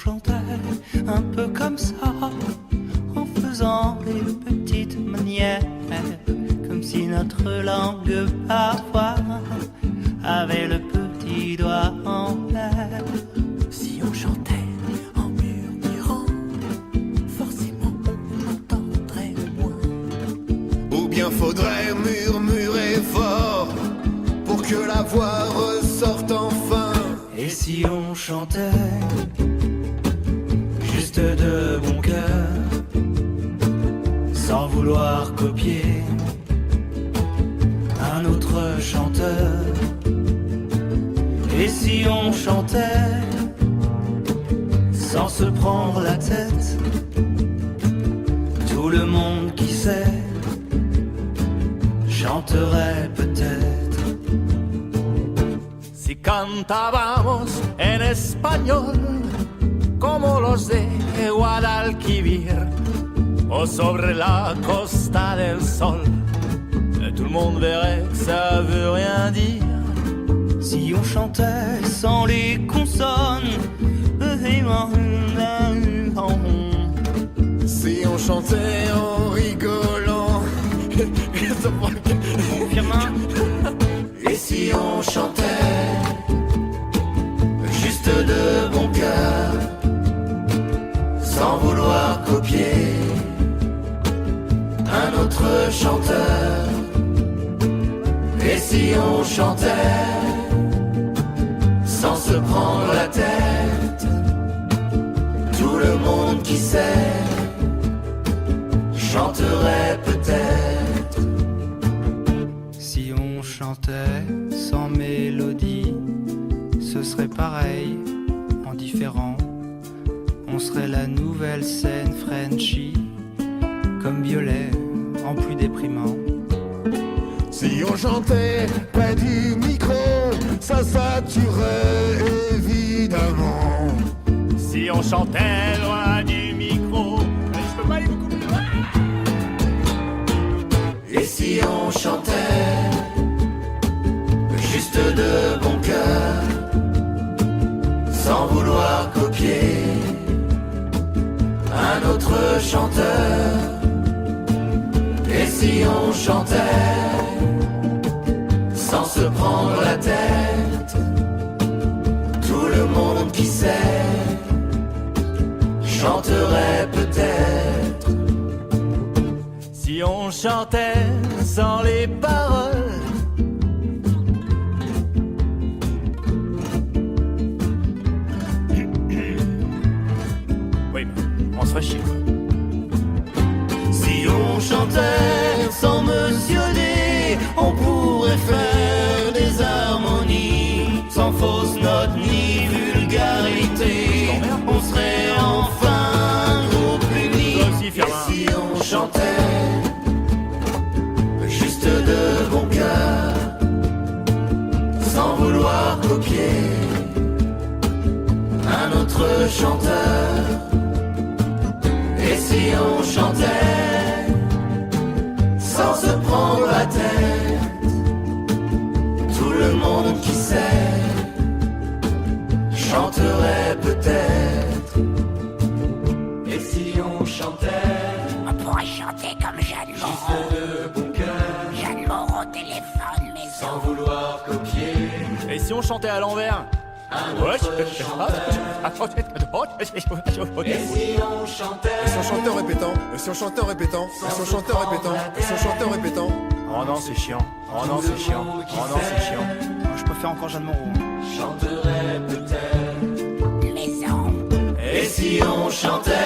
chantait un peu comme ça, en faisant des petites manières, comme si notre langue parfois avait le petit doigt en l'air. Si on chantait en murmurant, forcément on entendrait moins. Ou bien faudrait murmurer fort pour que la voix ressorte enfin. Et si on chantait juste de bon cœur, sans vouloir copier un autre chanteur? Et si on chantait sans se prendre la tête, tout le monde qui sait chanterait peut-être. Si cantábamos en español, como los de Guadalquivir, o sobre la costa del sol, tout le monde verrait que ça veut rien dire. Si on chantait sans les consonnes, si on chantait en rigolant, et si on chantait juste de bon cœur, sans vouloir copier un autre chanteur? Et si on chantait sans se prendre la tête, tout le monde qui sait chanterait peut-être. Si on chantait sans mélodie, ce serait pareil, en différent. On serait la nouvelle scène Frenchy, comme Violet, en plus déprimant. si on chantait près du micro, ça saturerait évidemment. Si on chantait loin du micro, je peux pas aller beaucoup plus loin. Et si on chantait juste de bon cœur, sans vouloir copier un autre chanteur? Et si on chantait sans se prendre la tête, tout le monde qui sait chanterait peut-être. Si on chantait sans les paroles, oui, on se ferait chier. Si on chantait sans mentionner, on pourrait faire des harmonies sans fausse note ni vulgarité. On serait enfin un groupe uni. Et si on chantait juste de bon cœur, sans vouloir copier un autre chanteur? Et si on chantait sans se prendre la tête, tout le monde qui sait chanterait peut-être. Et si on chantait, On pourrait chanter comme Jeanne Moreau. juste de bon cœur, Jeanne Moreau téléphone, mais sans vouloir copier Et si on chantait à l'envers? un autre chanteur? Et si on chantait Si on chantait en répétant, si on chantait en répétant, si on chantait en répétant, si on chantait en répétant. Oh non, c'est chiant. Oh non, c'est chiant. Oh non, c'est chiant. Je préfère encore Jeanne Moreau. Chanterait peut-être. maison. Et si on chantait